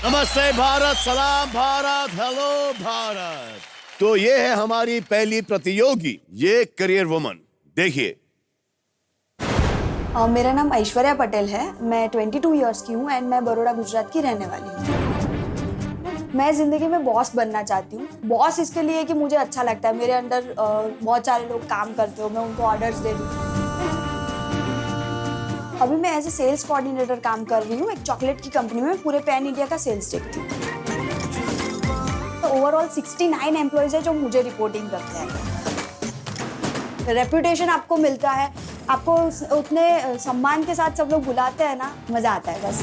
नमस्ते भारत, सलाम भारत, हेलो भारत। तो ये है हमारी पहली प्रतियोगी, ये करियर वुमन। देखिए, मेरा नाम ऐश्वर्या पटेल है। मैं 22 इयर्स की हूँ एंड मैं बड़ौदा गुजरात की रहने वाली हूँ। मैं जिंदगी में बॉस बनना चाहती हूँ। बॉस इसके लिए कि मुझे अच्छा लगता है, मेरे अंडर बहुत सारे लोग काम करते हो, मैं उनको ऑर्डर्स दे दूँ। अभी मैं एज ए सेल्स कोऑर्डिनेटर काम कर रही हूँ एक चॉकलेट की कंपनी में। पूरे पैन इंडिया का सेल्स देखती हूँ। तो ओवरऑल 69 एम्प्लॉयज है जो मुझे रिपोर्टिंग करते हैं। रेप्यूटेशन आपको मिलता है, आपको उतने सम्मान के साथ सब लोग बुलाते हैं ना, मजा आता है बस।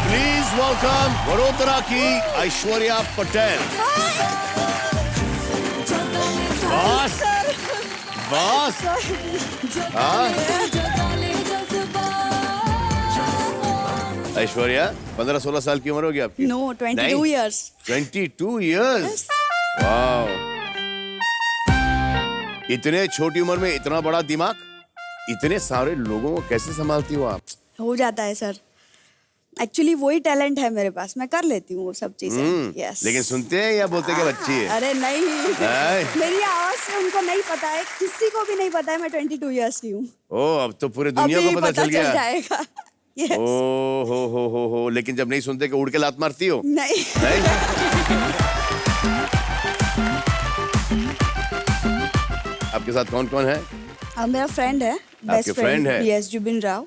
प्लीज वेलकम वडोदरा की ऐश्वर्या पटेल। बॉस, बॉस, ऐश्वर्या 15-16 साल की उम्र होगी आपकी? No, 22 years. 22 इयर्स, वाह। इतने छोटी उम्र में इतना बड़ा दिमाग, इतने सारे लोगों को कैसे संभालती हो आप? हो जाता है सर, एक्चुअली वही टैलेंट है मेरे पास, मैं कर लेती हूँ वो सब चीजें। यस। लेकिन सुनते हैं या बोलते हैं कि बच्ची है? अरे नहीं, मेरी आवाज से उनको नहीं पता है, किसी को भी नहीं पता है मैं 22 इयर्स की हूँ। ओ, अब तो पूरे दुनिया को पता चल गया। जाएगा। Yes. ओ हो, लेकिन जब नहीं सुनते कि उड़ के लात मारती हो? नहीं। आपके साथ कौन कौन है? मेरा फ्रेंड है, बेस्ट फ्रेंड है, यस, जुबिन राव।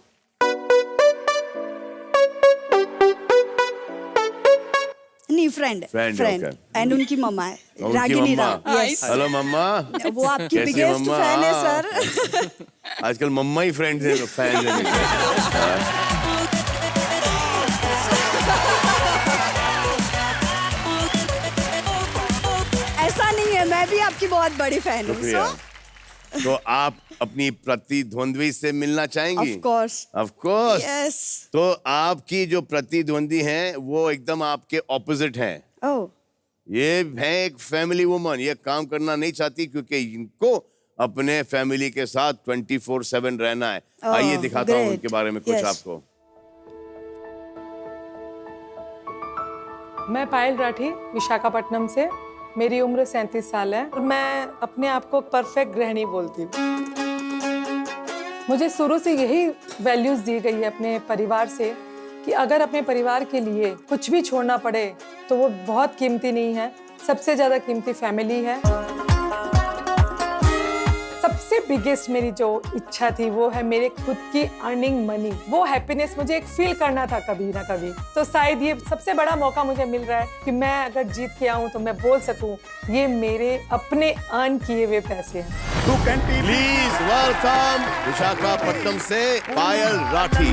नहीं, फ्रेंड एंड उनकी मम्मा है, रागिनी राव। यस। हेलो मम्मा। वो आपकी बिगेस्ट फैन है सर। आजकल मम्मा ही फ्रेंड है, फैन है। ऐसा नहीं है, मैं भी आपकी बहुत बड़ी फैन हूँ। तो आप अपनी प्रतिद्वंद्वी से मिलना चाहेंगी? Of course. Of course. Yes. तो आपकी जो प्रतिद्वंदी हैं, वो एकदम आपके ऑपोजिट हैं। Oh. ये है एक फैमिली वुमन, ये काम करना नहीं चाहती क्योंकि इनको अपने फैमिली के साथ 24/7 रहना है। आइए दिखाता हूँ उनके बारे में कुछ आपको। मैं पायल राठी, विशाखापट्टनम से। मेरी उम्र 37 साल है और मैं अपने आप को परफेक्ट गृहिणी बोलती हूँ। मुझे शुरू से यही वैल्यूज दी गई है अपने परिवार से कि अगर अपने परिवार के लिए कुछ भी छोड़ना पड़े तो वो बहुत कीमती नहीं है। सबसे ज़्यादा कीमती फैमिली है। सबसे बिगेस्ट मेरी जो इच्छा थी वो है मेरे खुद की अर्निंग मनी। वो हैप्पीनेस मुझे एक फील करना था कभी ना कभी। तो शायद ये सबसे बड़ा मौका मुझे मिल रहा है कि मैं अगर जीत के आऊं तो मैं बोल सकूं ये मेरे अपने अर्न किए हुए पैसे हैं। प्लीज वेलकम विशाखापट्टनम से पायल राठी।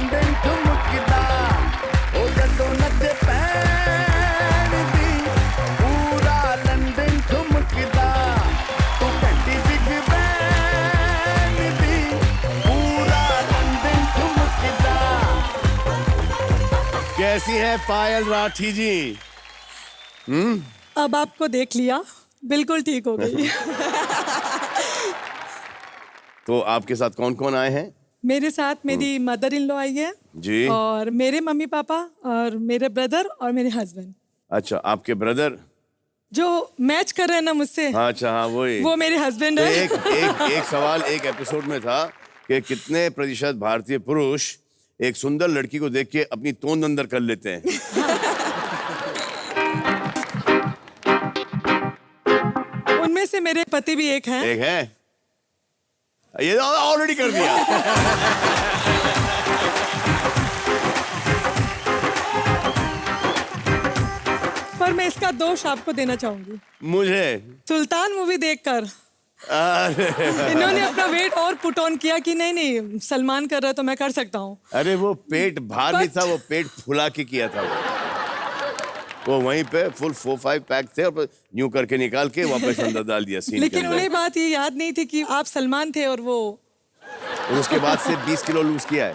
कैसी है पायल राठी जी? अब आपको देख लिया, बिल्कुल ठीक हो गई। तो आपके साथ कौन कौन आए हैं? मेरे साथ मेरी मदर इन लॉ आई है जी, और मेरे मम्मी पापा और मेरे ब्रदर और मेरे हस्बैंड। अच्छा, आपके ब्रदर जो मैच कर रहे हैं ना मुझसे। अच्छा, हाँ, वो मेरे हस्बैंड तो है। एक सवाल एक एपिसोड में था कि कितने प्रतिशत भारतीय पुरुष एक सुंदर लड़की को देख के अपनी तोंद अंदर कर लेते हैं? उनमें से मेरे पति भी एक हैं। एक है, ये ऑलरेडी कर दिया। पर मैं इसका दोष आपको देना चाहूंगी। मुझे सुल्तान मूवी देखकर इन्होंने अपना वेट और पुट ऑन किया कि नहीं सलमान कर रहा है तो मैं कर सकता हूँ। अरे वो पेट भार नहीं था, वो पेट फुला के किया था। वो वहीं पे फुल 4-5 पैक थे और यूं करके निकाल के वापस अंदर डाल दिया सीन के लेकिन अंदर। उन्हें बात ये याद नहीं थी कि आप सलमान थे और वो। और उसके बाद से 20 किलो लूज किया है।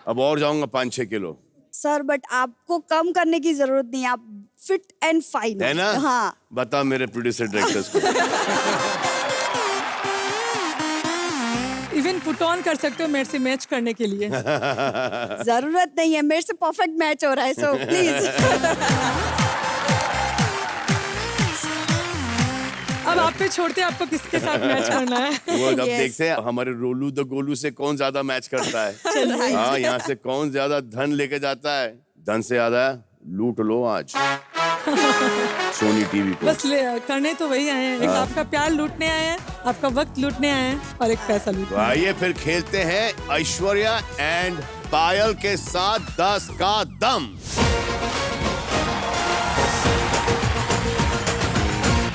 अब और जाऊंगा 5-6 किलो। सर बट आपको कम करने की जरूरत नहीं, आप फिट एंड फाइन है ना? हाँ। बता मेरे प्रोड्यूसर डायरेक्टर्स को। इवन पुट ऑन कर सकते हो मेरे से मैच करने के लिए। जरूरत नहीं है, मेरे से परफेक्ट मैच हो रहा है, सो प्लीज। अब आप पे छोड़ते हैं, आपको किसके साथ मैच करना है। वो जब Yes. देखते हैं हमारे रोलू द गोलू से कौन ज्यादा मैच करता है। हाँ, यहाँ से कौन ज्यादा धन लेके जाता है। धन से ज्यादा लूट लो आज सोनी टीवी को। बस करने तो वही आए हैं, एक आपका प्यार लूटने आए हैं, आपका वक्त लूटने आए हैं और एक पैसा तो लूटने। आइए फिर खेलते हैं ऐश्वर्या एंड पायल के साथ 10 का दम।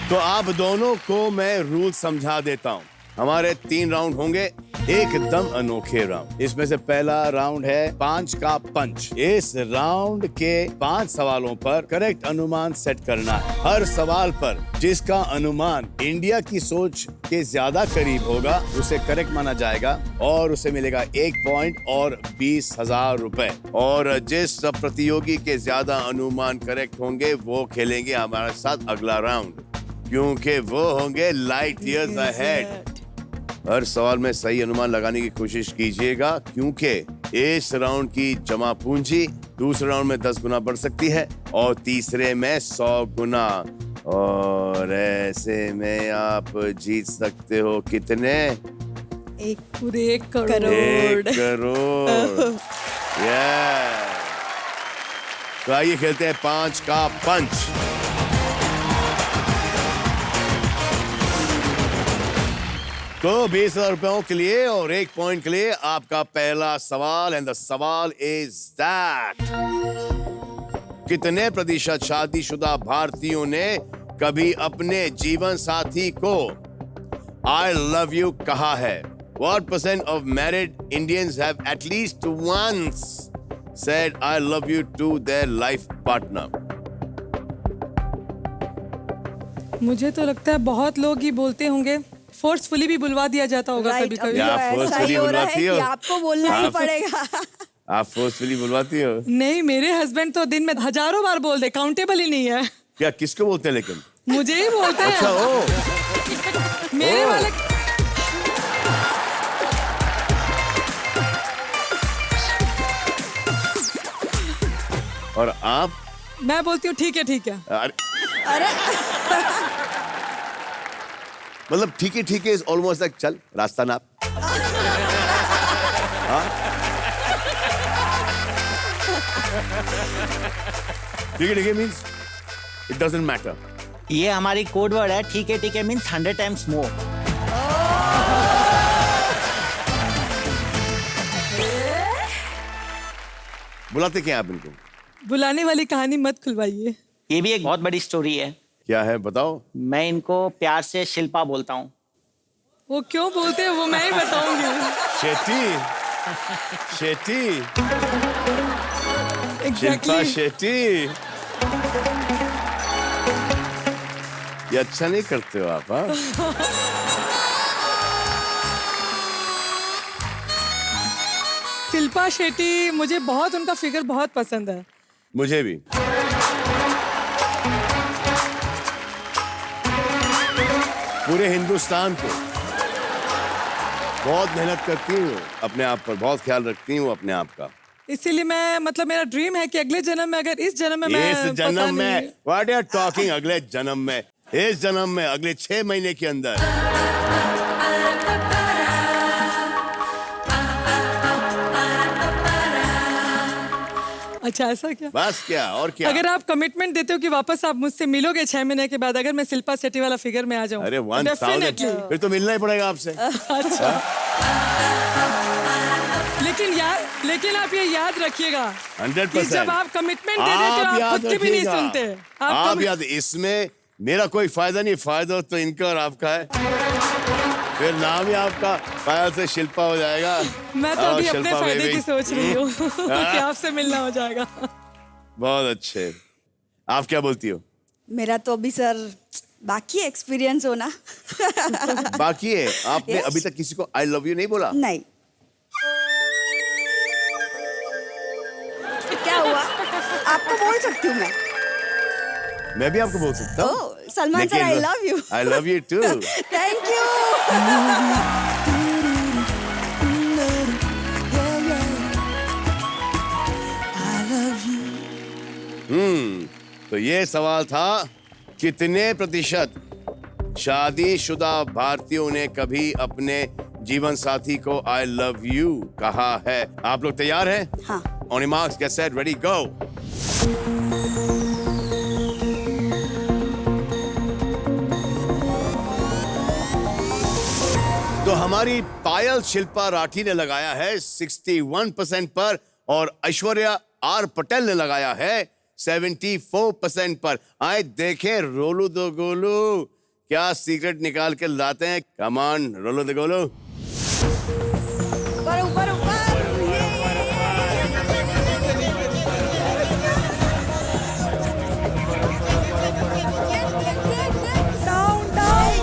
तो आप दोनों को मैं रूल समझा देता हूँ। हमारे 3 राउंड होंगे, एकदम अनोखे राउंड। इसमें से पहला राउंड है 5 का पंच। इस राउंड के 5 सवालों पर करेक्ट अनुमान सेट करना है। हर सवाल पर जिसका अनुमान इंडिया की सोच के ज्यादा करीब होगा उसे करेक्ट माना जाएगा और उसे मिलेगा 1 पॉइंट और 20,000 रुपए। और जिस प्रतियोगी के ज्यादा अनुमान करेक्ट होंगे वो खेलेंगे हमारे साथ अगला राउंड, क्योंकि वो होंगे लाइट ईयर्स अहेड। हर सवाल में सही अनुमान लगाने की कोशिश कीजिएगा, क्योंकि इस राउंड की जमा पूंजी दूसरे राउंड में 10 गुना बढ़ सकती है और तीसरे में 100 गुना। और ऐसे में आप जीत सकते हो कितने? पूरे 1 करोड़। 1 करोड़। तो आइए खेलते हैं 5 का पंच। तो 20,000 रुपयों के लिए और 1 पॉइंट के लिए आपका पहला सवाल, एंड द सवाल इज दैट कितने प्रतिशत शादीशुदा भारतीयों ने कभी अपने जीवन साथी को आई लव यू कहा है? What percent of married Indians have at least once said I love you to their life partner? मुझे तो लगता है बहुत लोग ही बोलते होंगे, फोर्सफुली भी बुलवा दिया जाता होगा कभी कभी। या ऐसा forcefully ही हो रहा है बुलवाती कि हो? आपको बोलना ही आप- पड़ेगा। आप फोर्सफुली बुलवाती हो? नहीं, मेरे हस्बैंड तो दिन में हजारों बार बोल दे, काउंटेबल ही नहीं है। क्या किसको बोलते हैं लेकिन? मुझे ही बोलते अच्छा, हैं ओ मेरे ओ। वाले। और आप? मैं बोलती हूँ ठीक है ठीक है। अरे मतलब ठीक है इज ऑलमोस्ट लाइक चल रास्ता नाप। हाँ? ठीक है मीन्स इट डजंट मैटर। ये हमारी कोड वर्ड है। ठीक है मीन्स 100 टाइम्स मोर। बुलाते क्या आप इनको? बुलाने वाली कहानी मत खुलवाइए। ये भी एक बहुत बड़ी स्टोरी है। क्या है बताओ? मैं इनको प्यार से शिल्पा बोलता हूँ। वो क्यों बोलते हैं वो मैं ही बताऊंगी। शेट्टी शिल्पा एग्जैक्टली। शेट्टी, ये अच्छा नहीं करते हो आप। हाँ शिल्पा शेट्टी, मुझे बहुत उनका फिगर बहुत पसंद है। मुझे भी। पूरे हिंदुस्तान को बहुत मेहनत करती हूँ, अपने आप पर बहुत ख्याल रखती हूँ अपने आप का। इसीलिए मैं मतलब मेरा ड्रीम है कि अगले जन्म में, अगर इस जन्म में मैं इस पता जन्म में नहीं- व्हाट यू आर टॉकिंग? अगले जन्म में, इस जन्म में, अगले 6 महीने के अंदर। अच्छा ऐसा क्या? बस क्या और क्या? अगर आप कमिटमेंट देते हो कि वापस आप मुझसे मिलोगे 6 महीने के बाद, अगर मैं शिल्पा शेट्टी वाला फिगर में आ जाऊं, अरे 1000 डेफिनेटली। फिर तो मिलना ही पड़ेगा आपसे। अच्छा। लेकिन आप ये याद रखिएगा 100%। कि जब आप कमिटमेंट दे देते हो, आप याद खुद की भी नहीं रखिएगा। सुनते। आप याद, इसमें मेरा कोई फायदा नहीं, फायदा तो इनका और आपका है। फिर नाम ही आपका पायल से शिल्पा हो जाएगा। मैं तो और अभी अपने शिल्पा फायदे बेबी। की सोच रही हूँ कि आपसे मिलना हो जाएगा। बहुत अच्छे। आप क्या बोलती हो? मेरा तो अभी सर बाकी एक्सपीरियंस होना। बाकी है, आपने Yes. अभी तक किसी को आई लव यू नहीं बोला? नहीं। क्या हुआ? आपको बोल सकती हूँ मैं भी आपको बोल सकता हूँ। ओह, Salman sir, I love you. I love you too. Thank you. तो ये सवाल था, कितने प्रतिशत शादीशुदा भारतीयों ने कभी अपने जीवन साथी को आई लव यू कहा है? आप लोग तैयार हैं? हाँ। On your marks, get set, ready, go. तो हमारी पायल शिल्पा राठी ने लगाया है 61% पर और ऐश्वर्या आर पटेल ने लगाया है 74% पर। आए देखें रोलू दो गोलू क्या सीक्रेट निकाल के लाते हैं। कम ऑन रोलू दो गोलू। ऊपर ऊपर ऊपर। Down down.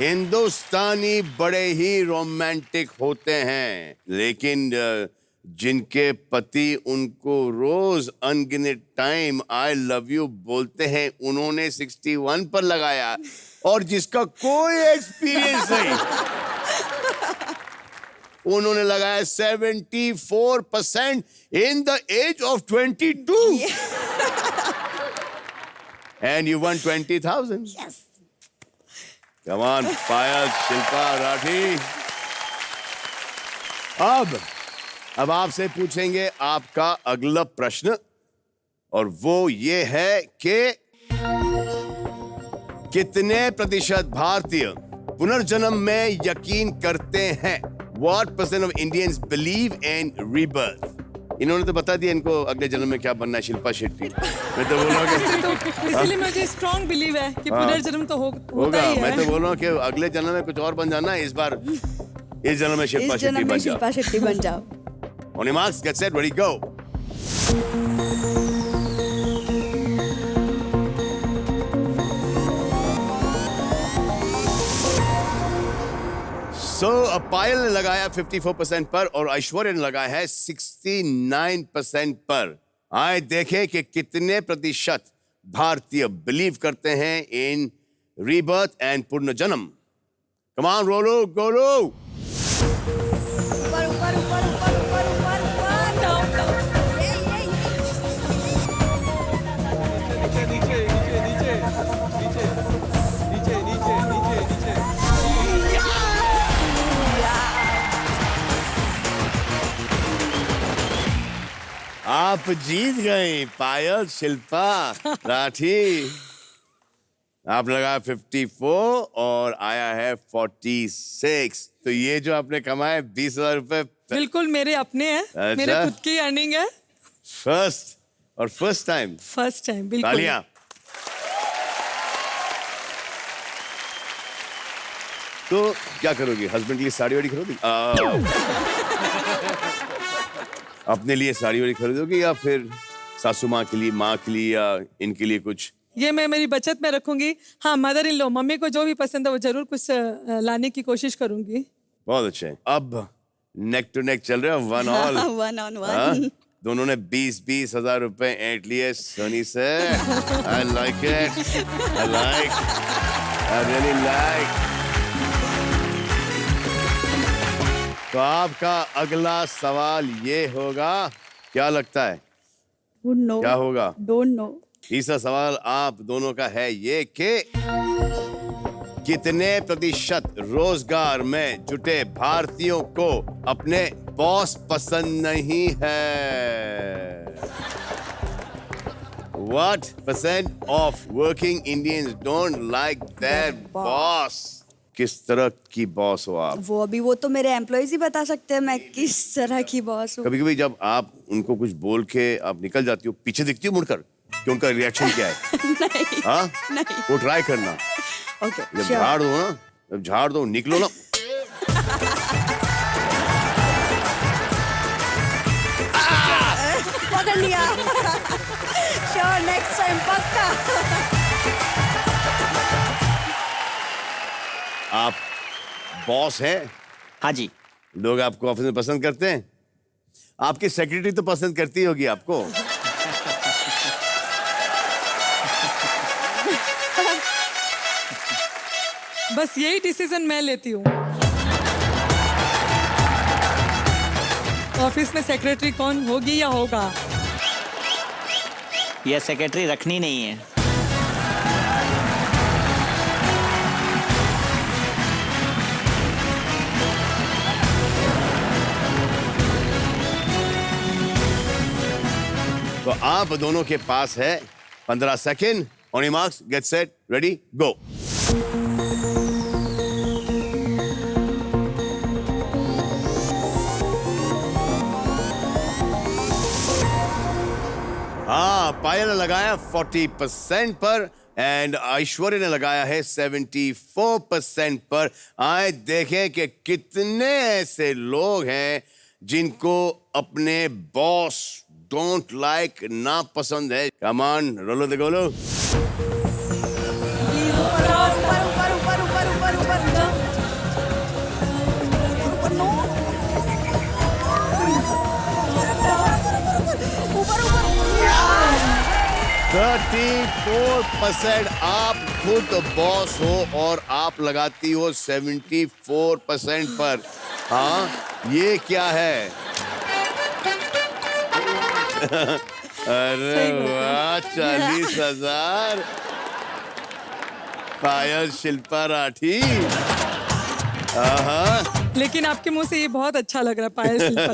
हिंदुस्तानी बड़े ही रोमांटिक होते हैं, लेकिन जिनके पति उनको रोज अनगिनत टाइम आई लव यू बोलते हैं, उन्होंने 61 पर लगाया, और जिसका कोई एक्सपीरियंस नहीं उन्होंने लगाया 74% in the age of 22 and you won 20,000। Yes. Come on, Payal Shilpa Rathi. अब आपसे पूछेंगे आपका अगला प्रश्न, और वो ये है कि कितने प्रतिशत भारतीय पुनर्जन्म में यकीन करते हैं? What percent of Indians believe in rebirth? इन्होंने तो बता दिया इनको अगले जन्म में क्या बनना है, शिल्पा शेट्टी। मैं तो बोल रहा हूँ कि इसलिए मुझे स्ट्रॉन्ग बिलीव है कि पुनर्जन्म तो होता होगा। ही है। मैं तो बोल रहा हूँ कि अगले जन्म में कुछ और बन जाना, इस बार इस जन्म में शिल्पा इस शेट्टी जन्म बन में जाओ। शिल्पा शेट्टी बन जाओ। On your marks, get set, ready, go. So, पायल ने लगाया 54% पर और ऐश्वर्या ने लगाया है 69% पर। आए देखें कि कितने प्रतिशत भारतीय बिलीव करते हैं इन रीबर्थ एंड पुनर्जन्म। कम ऑन रोलो गोलो। ऊपर ऊपर ऊपर ऊपर ऊपर ऊपर ऊपर। Down down. आप जीत गए पायल शिल्पा राठी। आप लगा 54 और आया है 46। तो ये जो आपने कमाए 20,000 रुपए बिल्कुल मेरे अपने हैं, अच्छा। मेरे खुद की अर्निंग है। First time. फर्स्ट टाइम बिल्कुल। तालियां। तो क्या करोगी? हस्बैंड के लिए साड़ी वाड़ी खरीदोगी? अपने लिए साड़ी वाड़ी खरीदोगी या फिर सासू माँ के लिए, माँ के लिए, या इनके लिए कुछ? ये मैं मेरी बचत में रखूंगी। हाँ, मदर इन लॉ, मम्मी को जो भी पसंद है वो जरूर कुछ लाने की कोशिश करूंगी। बहुत अच्छे। अब नेक टू नेक चल रहे हो, 1 ऑल। 1 on 1। हाँ? दोनों ने 20-20 हजार रुपए ऐंठ लिए सोनी से। I like it. I really like. तो आपका अगला सवाल ये होगा, क्या लगता है नो। क्या होगा? Don't know. तीसरा सवाल आप दोनों का है ये कि कितने प्रतिशत रोजगार में जुटे भारतीयों को अपने बॉस पसंद नहीं है? What percent of working Indians don't like their boss? किस तरह की बॉस हो आप? वो तो मेरे एम्प्लॉइज ही बता सकते हैं मैं किस तरह की बॉस हूँ। कभी कभी जब आप उनको कुछ बोल के आप निकल जाती हो, पीछे दिखती हो मुड़कर कि उनका रिएक्शन क्या है? नहीं। हाँ? नहीं। वो ट्राई करना। ओके। जब झाड़ दो ना, जब झाड़ दो, निकलो ना। पकड़ लिया। श्योर, नेक्स्ट टाइम पक्का। आप बॉस हैं, हाँ जी। लोग आपको ऑफिस में पसंद करते हैं। आपकी सेक्रेटरी तो पसंद करती होगी आपको। बस यही डिसीजन मैं लेती हूँ। ऑफिस में सेक्रेटरी कौन होगी या होगा? ये सेक्रेटरी रखनी नहीं है। तो आप दोनों के पास है 15 second. On your marks, get set, ready, go. हाँ, पायल ने लगाया 40% पर एंड ऐश्वर्या ने लगाया है 74% पर। आए देखें कि कितने ऐसे लोग हैं जिनको अपने बॉस डोंट लाइक ना पसंद है। कम ऑन, रोलो द गोलो। %34 आप खुद बॉस हो और आप लगाती हो 74% पर। हाँ, ये क्या है? अरे वाह, 40,000। पायल शिल्पा राठी। लेकिन आपके मुंह से ये बहुत अच्छा लग रहा है, पायल शिल्पा।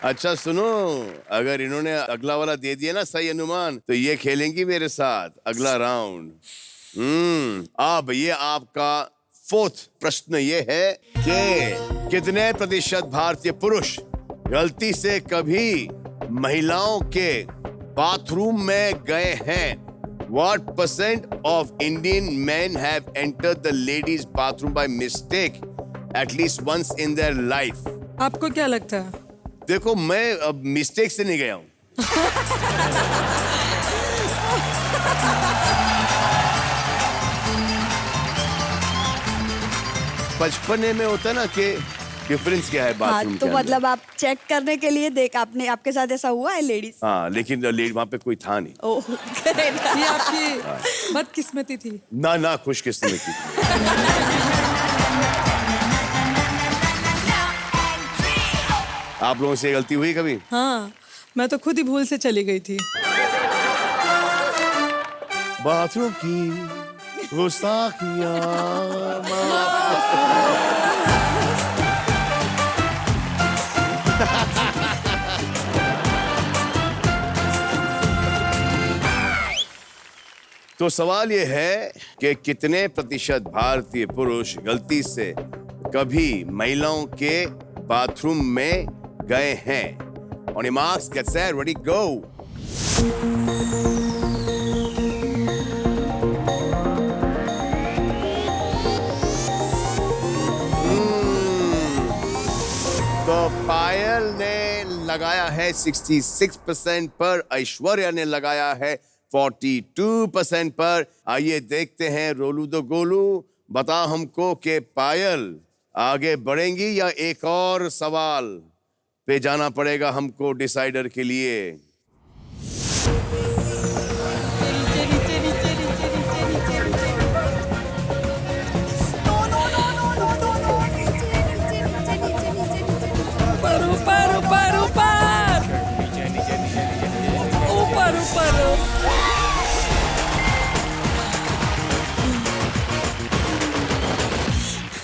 अच्छा सुनो, अगर इन्होंने अगला वाला दे दिया ना सही अनुमान, तो ये खेलेंगी मेरे साथ अगला राउंड। अब ये आपका 4th प्रश्न ये है कि कितने प्रतिशत भारतीय पुरुष गलती से कभी महिलाओं के बाथरूम में गए हैं? What % of Indian men have entered the ladies' bathroom by mistake at least once in their life? आपको क्या लगता है? देखो, मैं अब मिस्टेक से नहीं गया हूं। बचपने में होता ना कि डिफरेंस क्या है बाथरूम हाँ, तो के मतलब आप चेक करने के लिए आपके साथ ऐसा हुआ है लेडीज? हाँ, लेकिन वहां पे कोई था नहीं। ओह, ये आपकी बदकिस्मती थी। ना खुशकिस्मती थी। आप लोगों से गलती हुई कभी? हाँ, मैं तो खुद ही भूल से चली गई थी। बाथरूम की गुस्ताखियां तो सवाल ये है कि कितने प्रतिशत भारतीय पुरुष गलती से कभी महिलाओं के बाथरूम में गए हैं? On your marks, get set, ready, go. तो पायल ने लगाया है 66% पर, ऐश्वर्या ने लगाया है 42% पर। आइए देखते हैं रोलू दो गोलू, बता हमको कि पायल आगे बढ़ेंगी या एक और सवाल पे जाना पड़ेगा हमको डिसाइडर के लिए।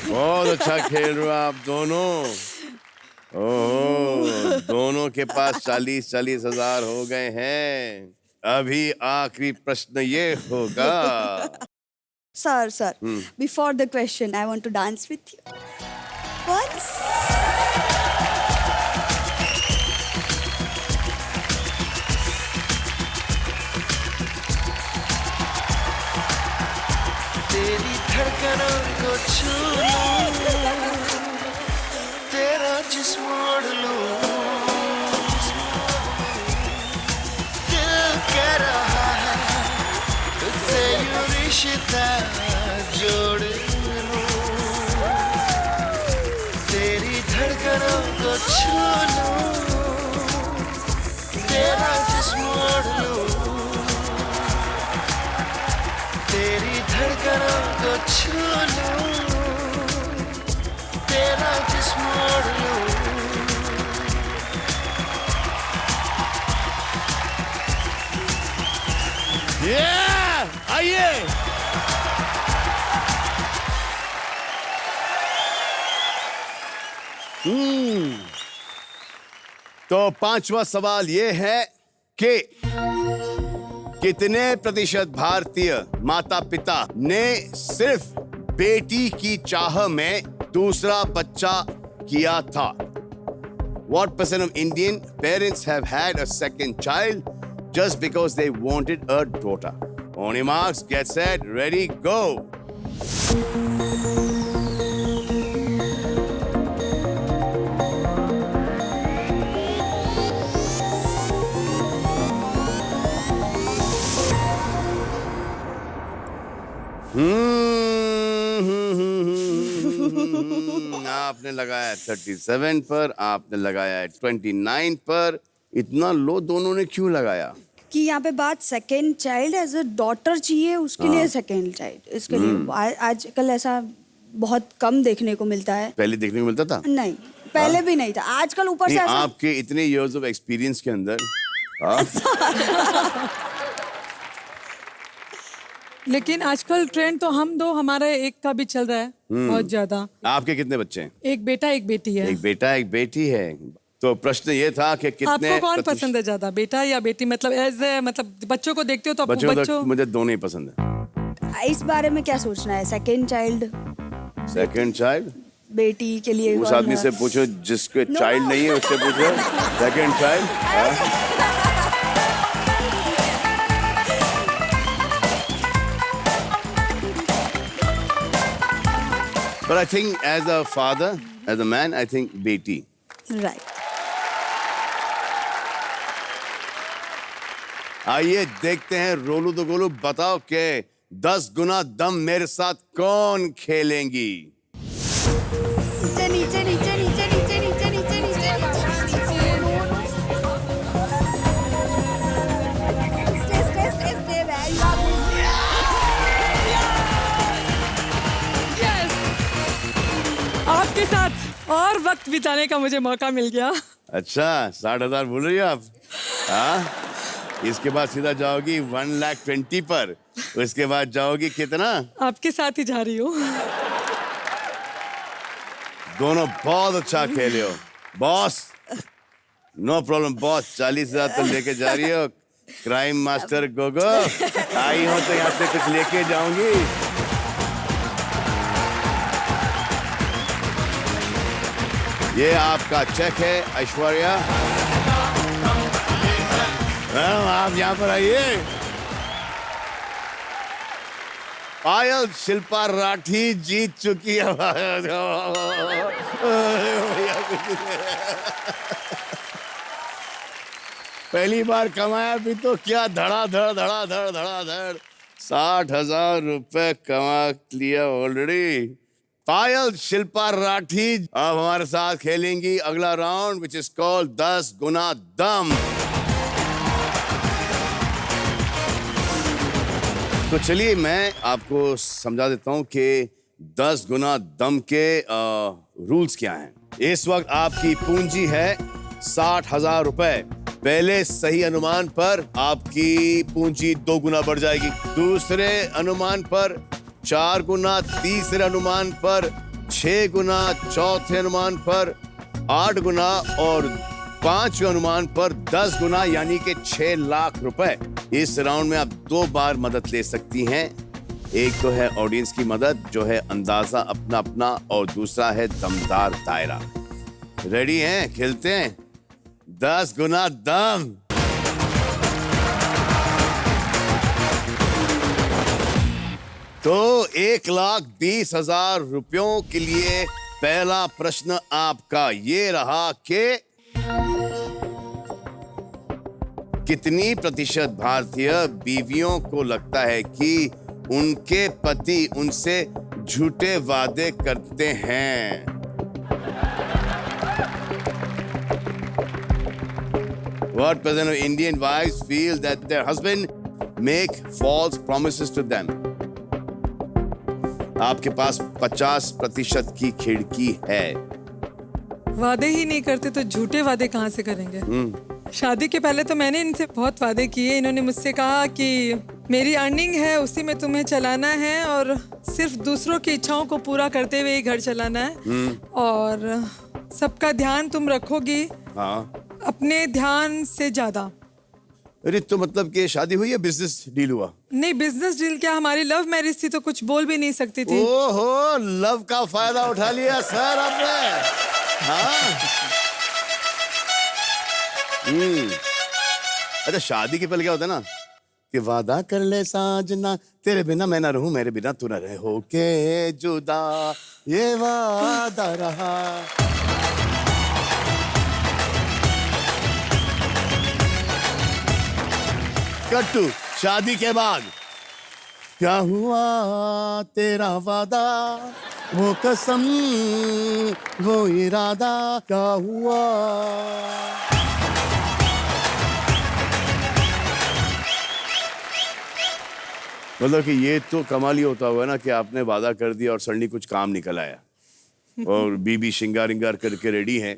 बहुत अच्छा खेल रहे हो आप दोनों। ओह, दोनों के पास 40,000 हो गए हैं। अभी आखिरी प्रश्न ये होगा। Sir, before the question I want to dance with you once. तेरी धड़कनों को छू लूं, तेरा जिस्म ओढ़ लूं, दिल कह रहा है तुझसे यूं रिश्ता जोड़ लूं, तेरी धड़कनों को छू लूं, तेरा जिस्म ओढ़ लूं, तेरी धड़कनों को छू लूं। सवाल आइए। तो पांचवा सवाल ये है कि कितने प्रतिशत भारतीय माता पिता ने सिर्फ बेटी की चाह में दूसरा बच्चा किया था? What percent of Indian parents have had a second child just because they wanted a daughter? On your marks, get set, ready, go. आपने लगाया 37 पर, आपने लगाया 29 पर। इतना लो दोनों ने क्यों लगाया? कि यहाँ पे बात second child as a daughter चाहिए, उसके लिए सेकेंड चाइल्ड, इसके लिए आजकल ऐसा बहुत कम देखने को मिलता है। पहले देखने को मिलता था? नहीं, पहले भी नहीं था, आजकल ऊपर से ऐसा। आपके इतने इयर्स ऑफ एक्सपीरियंस के अंदर लेकिन आजकल ट्रेंड तो हम दो, हमारा एक का भी चल रहा है बहुत ज्यादा। आपके कितने बच्चे हैं? एक बेटा एक बेटी है। एक बेटा एक बेटी है। तो प्रश्न ये था कि कितने आपको कौन पसंद है ज्यादा, बेटा या बेटी? मतलब मतलब बच्चों को देखते हो तो बच्चों बच्चों मुझे दोनों ही पसंद है। इस बारे में क्या सोचना है? सेकेंड चाइल्ड, सेकेंड चाइल्ड बेटी के लिए उस आदमी से पूछो जिसके चाइल्ड नहीं है, उससे पूछो second child. But I think as a father, as a man, I think बेटी। राइट। आइए देखते हैं रोलू तो गोलू, बताओ कि 10 गुना दम मेरे साथ कौन खेलेंगी? नीचे नीचे नीचे नीचे नीचे नीचे नीचे नीचे आपके साथ और वक्त बिताने का मुझे मौका मिल गया। अच्छा, 60,000 बोल रही हो आप? हाँ, इसके बाद सीधा जाओगी 1,20,000 पर। उसके बाद जाओगी कितना? आपके साथ ही जा रही हूँ। दोनों बहुत अच्छा खेले हो बॉस। नो प्रॉब्लम बॉस, 40,000 तो लेके जा रही हो। क्राइम मास्टर गोगो, आई हो तो यहाँ से कुछ लेके जाऊंगी। ये आपका चेक है ऐश्वर्या। आप यहाँ पर आइए। पायल शिल्पा राठी जीत चुकी है। पहली बार कमाया भी तो क्या धड़ाधड़ धड़ाधड़ धड़ाधड़ 60,000 रुपए कमा लिया ऑलरेडी। पायल शिल्पा राठी अब हमारे साथ खेलेंगी अगला राउंड विच इज कॉल्ड 10 गुना दम। तो चलिए मैं आपको समझा देता हूं कि 10 गुना दम के रूल्स क्या हैं। इस वक्त आपकी पूंजी है 60,000 रुपए। पहले सही अनुमान पर आपकी पूंजी 2 गुना बढ़ जाएगी, दूसरे अनुमान पर 4 गुना, तीसरे अनुमान पर 6 गुना, चौथे अनुमान पर 8 गुना और 5वें अनुमान पर 10 गुना यानी कि 6 लाख रुपए। इस राउंड में आप 2 बार मदद ले सकती हैं। एक तो है ऑडियंस की मदद जो है अंदाजा अपना अपना, और दूसरा है दमदार दायरा। रेडी हैं? खेलते हैं 10 गुना दम। तो 1,20,000 रुपयों के लिए पहला प्रश्न आपका ये रहा कि कितनी प्रतिशत भारतीय बीवियों को लगता है कि उनके पति उनसे झूठे वादे करते हैं? What percent of Indian wives feel that their husband make false promises to them? आपके पास 50% की खिड़की है। वादे ही नहीं करते तो झूठे वादे कहाँ से करेंगे? शादी के पहले तो मैंने इनसे बहुत वादे किए। इन्होंने मुझसे कहा कि मेरी अर्निंग है, उसी में तुम्हें चलाना है और सिर्फ दूसरों की इच्छाओं को पूरा करते हुए ही घर चलाना है। और सबका ध्यान तुम रखोगी, हाँ। अपने ध्यान से ज्यादा। अरे तो मतलब कि शादी हुई या बिजनेस डील हुआ? नहीं, बिजनेस डील क्या, हमारी लव मैरिज थी तो कुछ बोल भी नहीं सकती थी। ओहो, लव का फायदा उठा लिया सर आपने। हाँ। अच्छा, शादी के पहले क्या होता है ना कि वादा कर ले साजना, तेरे बिना मैं ना रहूं, मेरे बिना तू ना रहे, होके जुदा ये वादा रहा। कट्टू, शादी के बाद क्या हुआ तेरा वादा, वो कसम वो इरादा, क्या हुआ? मतलब कि ये तो कमाल ही होता हुआ ना कि आपने वादा कर दिया और सडनली कुछ काम निकल आया और बीबी श्रृंगार इंगार करके रेडी है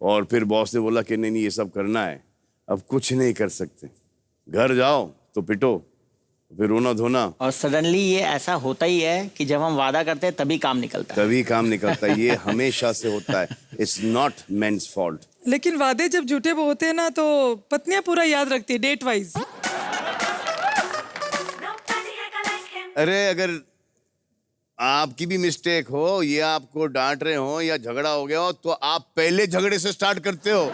और फिर बॉस ने बोला कि नहीं ये सब करना है, अब कुछ नहीं कर सकते, घर जाओ तो पिटो, फिर रोना धोना। और सडनली ये ऐसा होता ही है कि जब हम वादा करते हैं तभी काम निकलता है। तभी काम निकलता है, ये हमेशा से होता है। It's not men's fault. लेकिन वादे जब झूठे होते हैं ना तो पत्नियां पूरा याद रखती है डेट वाइज। अरे अगर आपकी भी मिस्टेक हो, ये आपको डांट रहे हो या झगड़ा हो गया हो तो आप पहले झगड़े से स्टार्ट करते हो।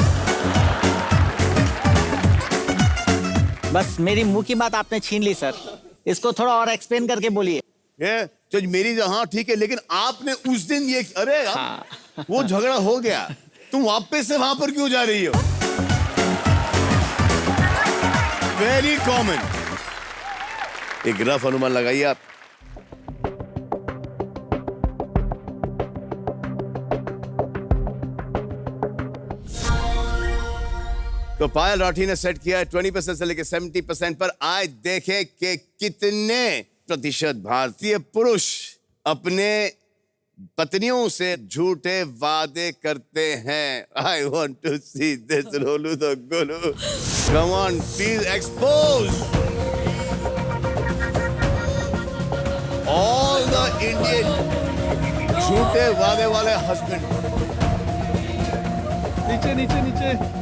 बस मेरी मुंह की बात आपने छीन ली सर, इसको थोड़ा और एक्सप्लेन करके बोलिए। ये तो मेरी हाँ ठीक है, लेकिन आपने उस दिन ये अरे हाँ। वो झगड़ा हो गया, तुम वापस से वहां पर क्यों जा रही हो? Very common. एक रफ अनुमान लगाइए आप। तो पायल राठी ने सेट किया है 20% से लेकर 70% पर। आए देखें कि कितने प्रतिशत भारतीय पुरुष अपने पत्नियों से झूठे वादे करते हैं। I want to see this Rolu the Golu. Come on, please expose all the Indian झूठे वादे वाले हस्बैंड। नीचे नीचे नीचे।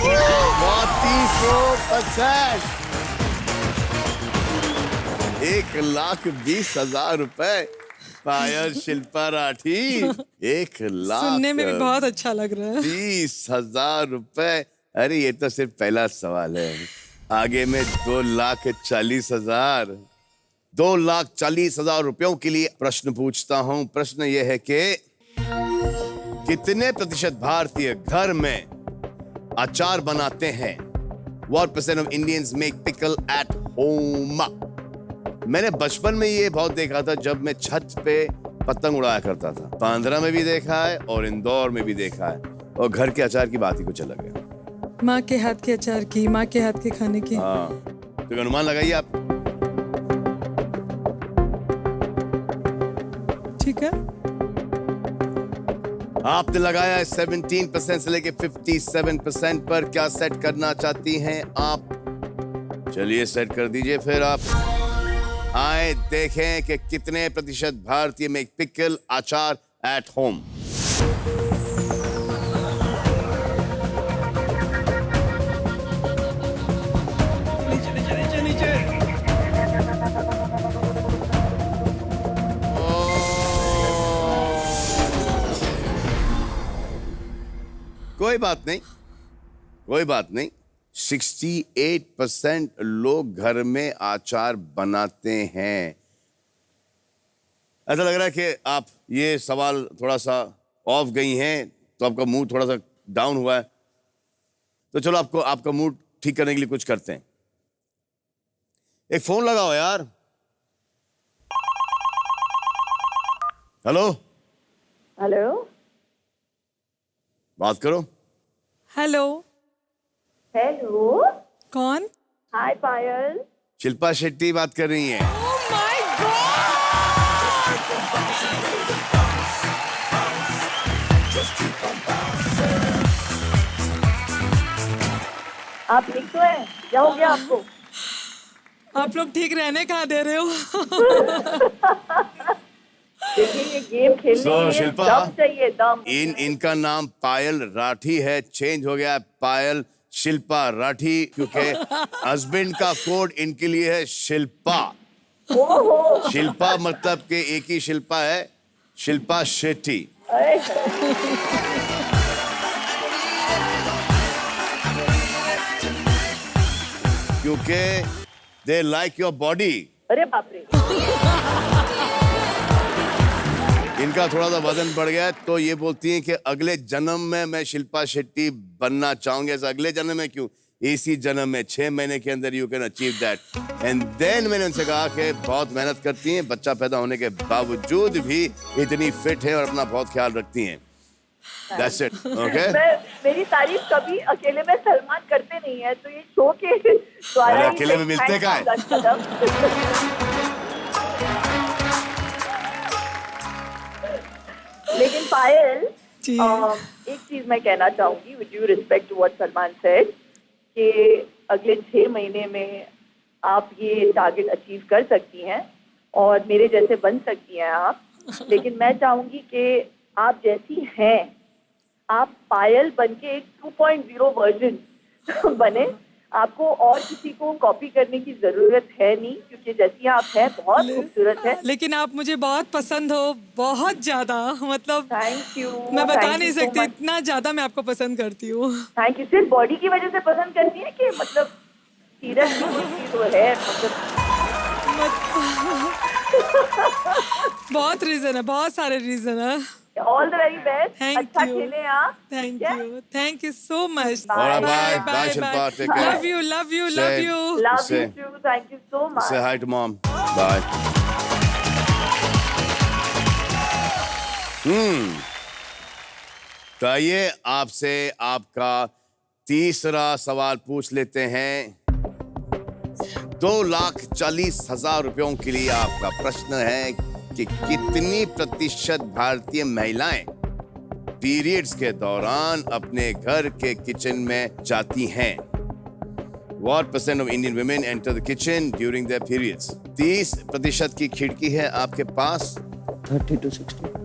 32%। 1,20,000 रुपए। पायल शिल्पा राठी 1,00,000 सुनने में भी बहुत अच्छा लग रहा है। 20,000 रुपए। अरे ये तो सिर्फ पहला सवाल है, आगे में 2,40,000। 2,40,000 रुपयों के लिए प्रश्न पूछता हूं। प्रश्न यह है कि कितने प्रतिशत भारतीय घर में अचार बनाते हैं? What percent of Indians make pickle at home? मैंने बचपन में ये बहुत देखा था जब मैं छत पे पतंग उड़ाया करता था। बांद्रा में भी देखा है और इंदौर में भी देखा है, और घर के अचार की बात ही कुछ अलग है। माँ के हाथ के अचार की, माँ के हाथ के खाने की। हाँ, तो अनुमान लगाइए आप। ठीक है, आपने लगाया है 17% से लेके 57% पर। क्या सेट करना चाहती हैं आप? चलिए सेट कर दीजिए फिर आप। आए देखें कि कितने प्रतिशत भारतीय मेक पिकल अचार एट होम। नीचे नीचे नीचे नीचे। कोई बात नहीं, कोई बात नहीं। 68% लोग घर में अचार बनाते हैं। ऐसा लग रहा है कि आप ये सवाल थोड़ा सा ऑफ गई हैं, तो आपका मूड थोड़ा सा डाउन हुआ है। तो चलो आपको आपका मूड ठीक करने के लिए कुछ करते हैं। एक फोन लगाओ यार। Hello hello. बात करो। हेलो। हेलो। कौन? हाय पायल। शिल्पा शेट्टी बात कर रही हैं। Oh my God! आप ठीक तो हैं? क्या हो गया आपको? आप लोग ठीक रहने कहाँ दे रहे हो? देखिए ये गेम खेलने So, के लिए शिल्पा, दम चाहिए, दम। इनका नाम पायल राठी है, चेंज हो गया है पायल शिल्पा राठी, क्योंकि हस्बैंड का कोड इनके लिए है शिल्पा। ओहो, शिल्पा मतलब के एक ही शिल्पा है, शिल्पा शेट्टी। अरे, क्योंकि दे लाइक योर बॉडी। अरे बाप रे। इनका थोड़ा सा वजन बढ़ गया है, तो ये बोलती हैं कि अगले जन्म में मैं शिल्पा शेट्टी बनना चाहूंगी। ऐसा अगले जन्म में क्यों, इसी जन्म में 6 महीने के अंदर you can achieve that. And then मैंने उनसे कहा कि बहुत मेहनत करती हैं, बच्चा पैदा होने के बावजूद भी इतनी फिट है और अपना बहुत ख्याल रखती हैं। That's it, okay? मेरी तारीफ कभी अकेले में सलमान करते नहीं है, तो ये शो के द्वारा अरे ही अकेले में मिलते का है? लेकिन पायल, जी। एक चीज मैं कहना चाहूंगी with due respect to what Salman said, कि अगले 6 महीने में आप ये टारगेट अचीव कर सकती हैं और मेरे जैसे बन सकती हैं आप। लेकिन मैं चाहूंगी कि आप जैसी हैं, आप पायल बन के एक 2.0 वर्जन बने। आपको और किसी को कॉपी करने की जरूरत है नहीं, क्योंकि जैसी आप हैं बहुत खूबसूरत है। लेकिन आप मुझे बहुत पसंद हो, बहुत ज्यादा, मतलब थैंक यू। मैं बता नहीं सकती, इतना ज्यादा मैं आपको पसंद करती हूँ। Thank you. सिर्फ बॉडी की वजह से पसंद करती है कि मतलब सीरियसली तो है, बहुत रीजन है, बहुत सारे रीजन है। All the very best. Thank अच्छा you. खेले आप। Thank you so much. Alright, bye. Bye, Shilpa. Take care. Love you, love you, Say- love you. Love Say- you too, thank you so much. Say hi to mom. Bye. तो आइए आपसे आपका तीसरा सवाल पूछ लेते हैं। 2,40,000 रुपयों के लिए आपका प्रश्न है कि कितनी प्रतिशत भारतीय महिलाएं पीरियड्स के दौरान अपने घर के किचन में जाती हैं? What percent of Indian women enter the kitchen during their periods? 30% की खिड़की है आपके पास। 30 to 60।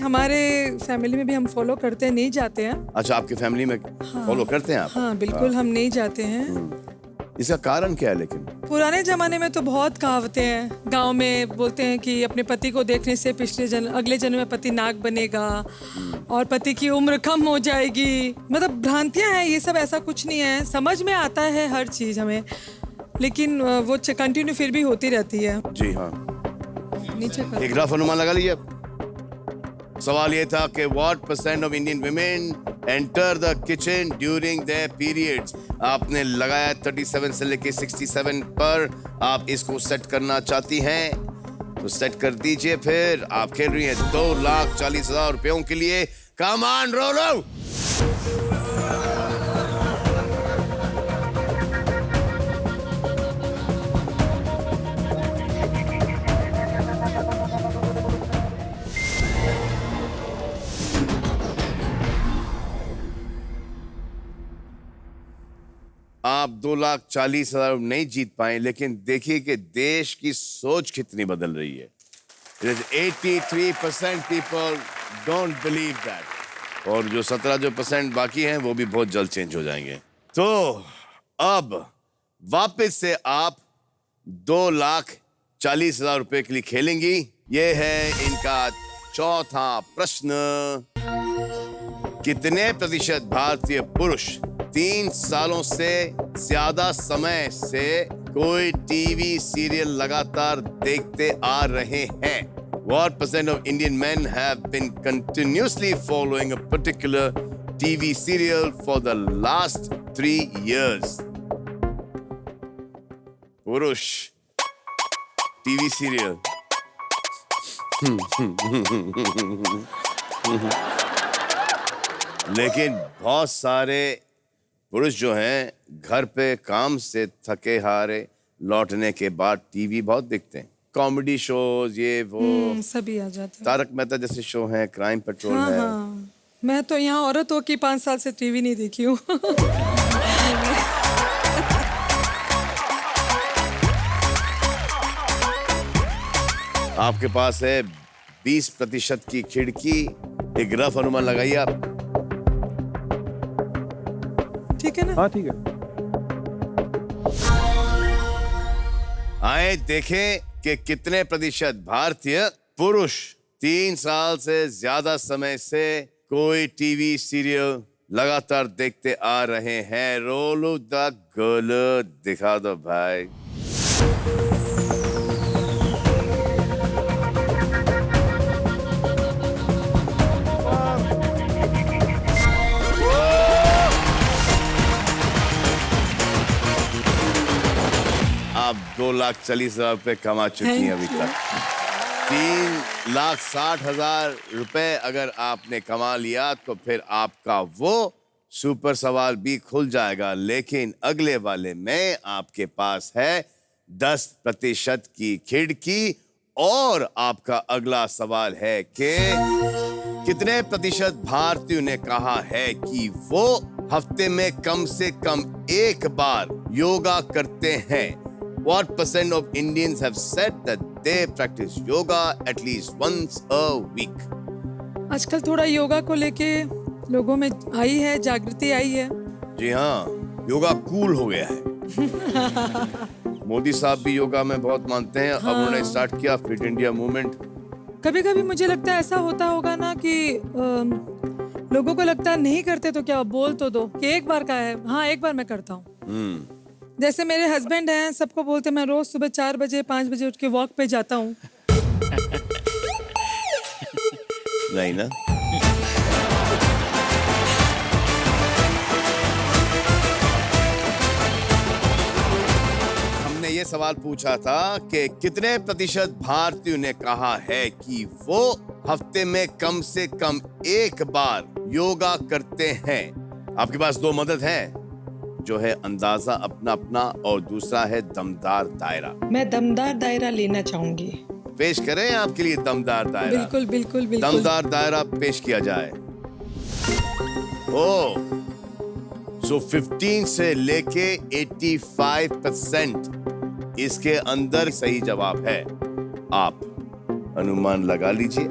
हमारे फैमिली में भी हम फॉलो करते हैं, नहीं जाते हैं। अच्छा, आपकी फैमिली में फॉलो करते हैं आप? हाँ बिल्कुल, हम नहीं जाते हैं। इसका कारण क्या है लेकिन? पुराने जमाने में तो बहुत कहावतें हैं, गांव में बोलते हैं कि अपने पति को देखने से अगले जन्म में पति नाग बनेगा और पति की उम्र कम हो जाएगी। मतलब भ्रांतियां हैं ये सब, ऐसा कुछ नहीं है। समझ में आता है हर चीज हमें, लेकिन वो कंटिन्यू फिर भी होती रहती है। जी हाँ, नीचे कर। एक रफ अनुमान लगा लीजिए। सवाल ये था कि what percent of Indian women enter the kitchen during their periods? आपने लगाया 37 से लेके 67 पर। आप इसको सेट करना चाहती हैं तो सेट कर दीजिए। फिर आप खेल रही हैं 2,40,000 रुपयों के लिए। कम ऑन रोलो। आप 2,40,000 नहीं जीत पाए, लेकिन देखिए कि देश की सोच कितनी बदल रही है। 83% people don't believe that, और जो 17% बाकी हैं वो भी बहुत जल्द चेंज हो जाएंगे। तो अब वापस से आप 2,40,000 रुपए के लिए खेलेंगी। ये है इनका चौथा प्रश्न। कितने प्रतिशत भारतीय पुरुष 3 सालों से ज्यादा समय से कोई टीवी सीरियल लगातार देखते आ रहे हैं? What percent of Indian men have been continuously following a particular TV serial for the last 3 years? पुरुष टीवी सीरियल। लेकिन बहुत सारे पुरुष जो हैं घर पे काम से थके हारे लौटने के बाद टीवी बहुत देखते हैं। कॉमेडी शोज, ये वो सभी आ जाते हैं। तारक मेहता जैसे शो हैं, क्राइम पेट्रोल हाँ, है। हाँ। मैं तो यहाँ औरत हो कि 5 साल से टीवी नहीं देखी हूँ। आपके पास है 20% की खिड़की। एक रफ अनुमान लगाइए आप। ठीक है ना? हाँ ठीक है। आए देखें कि कितने प्रतिशत भारतीय पुरुष 3 साल से ज्यादा समय से कोई टीवी सीरियल लगातार देखते आ रहे हैं। रोल द गोल दिखा दो भाई। आप 2,40,000 रुपए कमा चुकी हैं अभी तक। 3,60,000 रुपए अगर आपने कमा लिया तो फिर आपका वो सुपर सवाल भी खुल जाएगा। लेकिन अगले वाले में आपके पास है 10% की खिड़की। और आपका अगला सवाल है कि कितने प्रतिशत भारतीयों ने कहा है कि वो हफ्ते में कम से कम एक बार योगा करते हैं? What % of Indians have said that they practice yoga at least once a week? आजकल थोड़ा योगा को लेके लोगों में आई है, जागृति आई है। जी हाँ, योगा कूल हो गया है। मोदी साहब भी योगा में बहुत मानते हैं। अब उन्होंने स्टार्ट किया फिट इंडिया मूवमेंट। कभी कभी मुझे लगता है ऐसा होता होगा ना कि लोगों को लगता है नहीं करते तो क्या, बोल तो दो कि एक बार का है। हाँ, एक बार मैं करता हूँ। जैसे मेरे हस्बैंड हैं, सबको बोलते हैं मैं रोज सुबह 4 बजे 5 बजे उठ के वॉक पे जाता हूँ। नहीं ना? हमने ये सवाल पूछा था कि कितने प्रतिशत भारतीयों ने कहा है कि वो हफ्ते में कम से कम एक बार योगा करते हैं। आपके पास 2 मदद हैं, जो है अंदाजा अपना अपना और दूसरा है दमदार दायरा। मैं दमदार दायरा लेना चाहूंगी। पेश करें आपके लिए दमदार दायरा? बिल्कुल बिल्कुल बिल्कुल। दमदार दायरा पेश किया जाए। ओ, सो 15 से लेके 85% इसके अंदर सही जवाब है। आप अनुमान लगा लीजिए।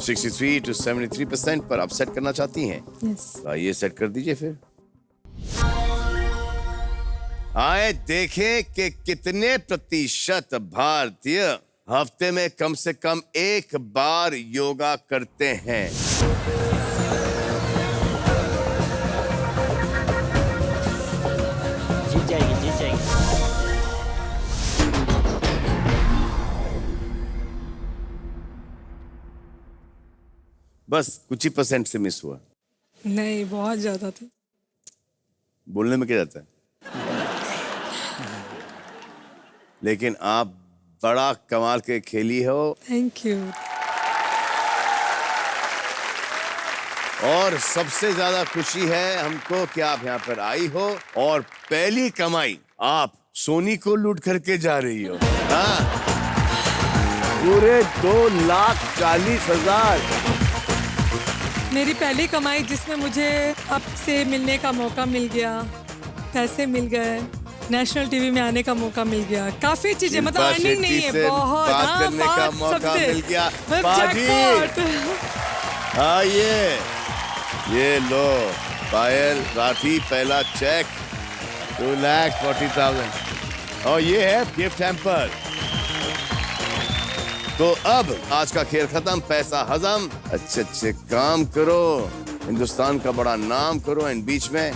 63 to 73% पर आप सेट करना चाहती हैं? Yes. ये सेट कर दीजिए फिर। आए देखें कि कितने प्रतिशत भारतीय हफ्ते में कम से कम एक बार योगा करते हैं। जीत जाएगी, जीत जाएगी। बस कुछ ही % से मिस हुआ। नहीं, बहुत ज्यादा थे। बोलने में क्या जाता है। लेकिन आप बड़ा कमाल के खेली हो। Thank you. और सबसे ज्यादा खुशी है हमको कि आप यहाँ पर आई हो और पहली कमाई आप सोनी को लूट करके जा रही हो। हाँ, पूरे 2,40,000। मेरी पहली कमाई जिसमें मुझे आपसे मिलने का मौका मिल गया, पैसे मिल गए, नेशनल टीवी में आने का मौका मिल गया, काफी चीजें, मतलब अर्निंग नहीं है, बहुत बात करने का मौका मिल गया। जैकपॉट। हाँ, ये लो पायल राठी, पहला चेक 2,40,000 और ये है गिफ्ट हैम्पर। तो अब आज का खेल खत्म, पैसा हजम। अच्छे काम करो, हिंदुस्तान का बड़ा नाम करो। एंड बीच में